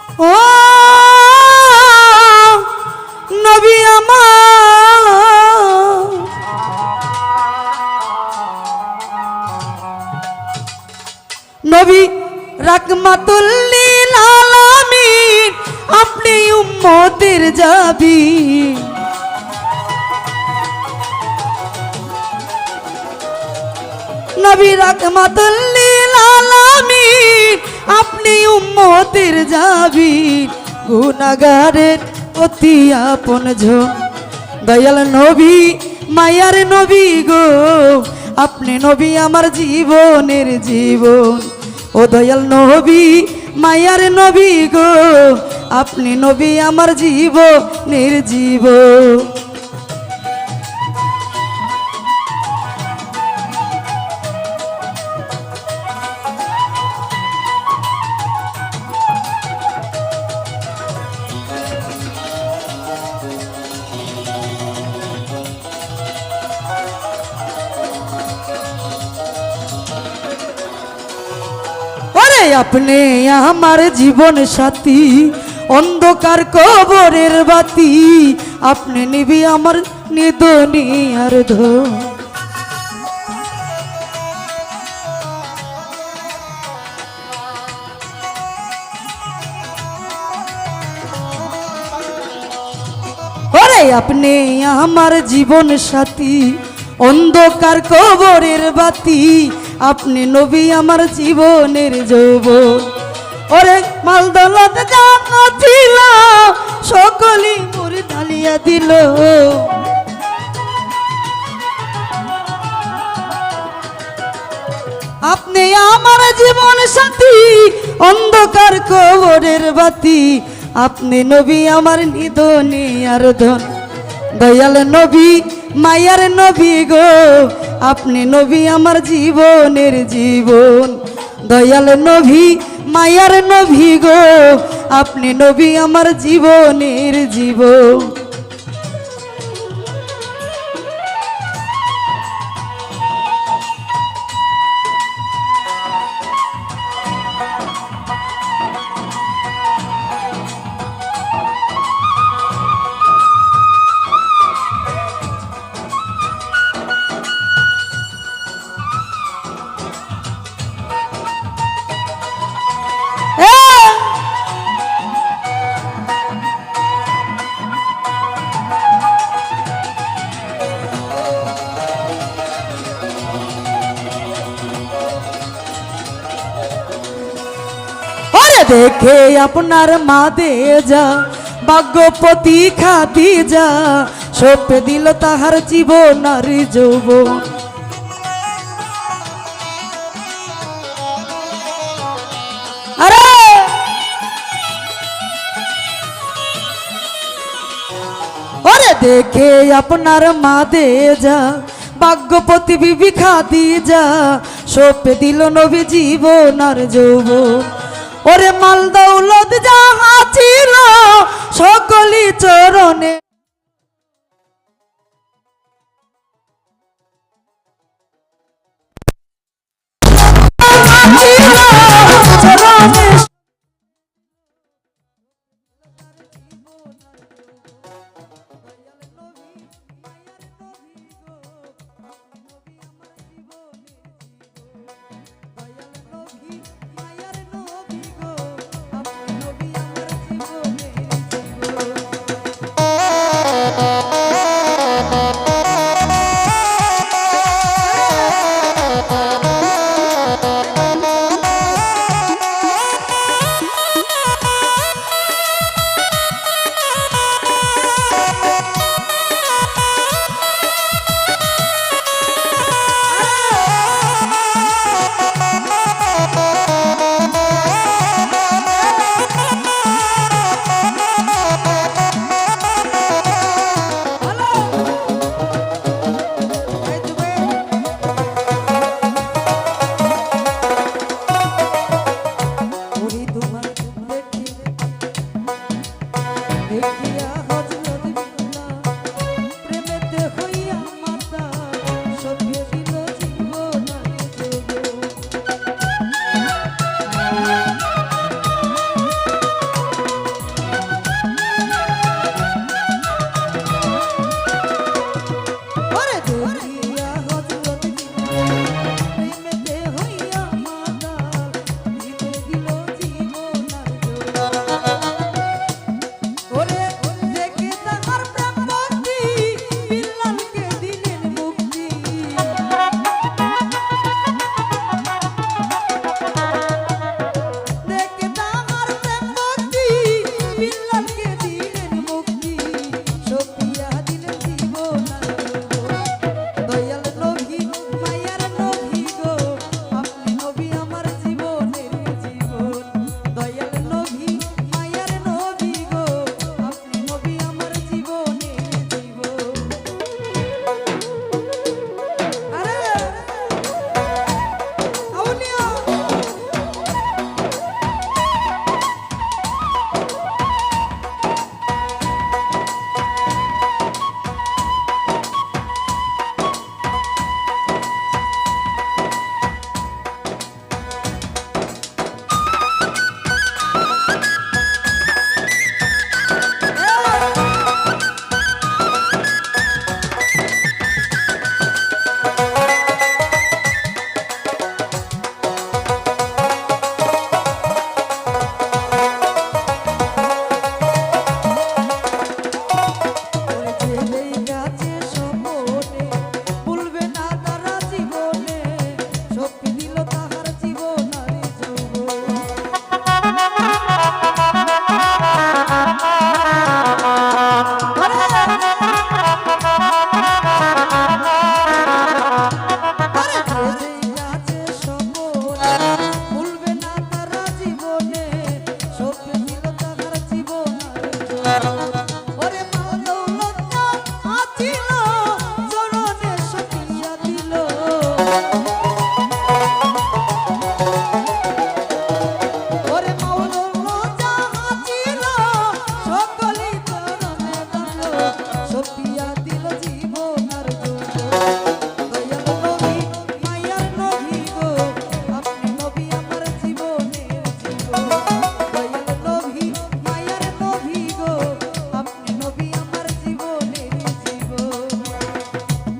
ও নবী আমার, নবী রাহমাতুল লিল আলামিন, আপনি উম্মতের জাবিন। নবী রাহমাতুল লিল আলামিন, আপনি উম্মতের জাবিন। গুনাহগারের অতি আপনজন দয়াল নবী, মায়ার নবী গো, আপনি নবী আমার জীবনের জীবন। ও দয়াল নবী, মায়ার নবী গো, আপনি নবী আমার জীবনের জীবন। আপনি আমার জীবন সাথী, অন্ধকার কবরের বাতি, আপনি নিবি আমার নিদনিয়ার ধন। ওরে আপনি আমার জীবন সাথী, অন্ধকার কবরের বাতি, আপনি নবী আমার জীবনের যৌবন। ওরে মাল দৌলত যা ছিল সকলই মোর ঢালিয়া দিল। আপনি আমার জীবন সাথী, অন্ধকার কবরের বাতি, আপনি নবী আমার নিদনিয়ার ধন। দয়াল নবী, মায়ার নবী গো, আপনি নবী আমার জীবনের জীবন। দয়াল নবী, মায়ার নবী গো, আপনি নবী আমার জীবনের জীবন। দেখে আপনার মাদেজা, ভাগ্যপতি খাদিজা, সপে দিল তাহার জীবন আর যৌবন। আরে ওরে দেখে আপনার মাদেজা, ভাগ্যপতি বিবি খাদিজা, সপে দিল নবী জীবন আর যৌবন। ওরে মাল দৌলত যাহা ছিল সকলি চরণে,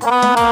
আল্লাহ।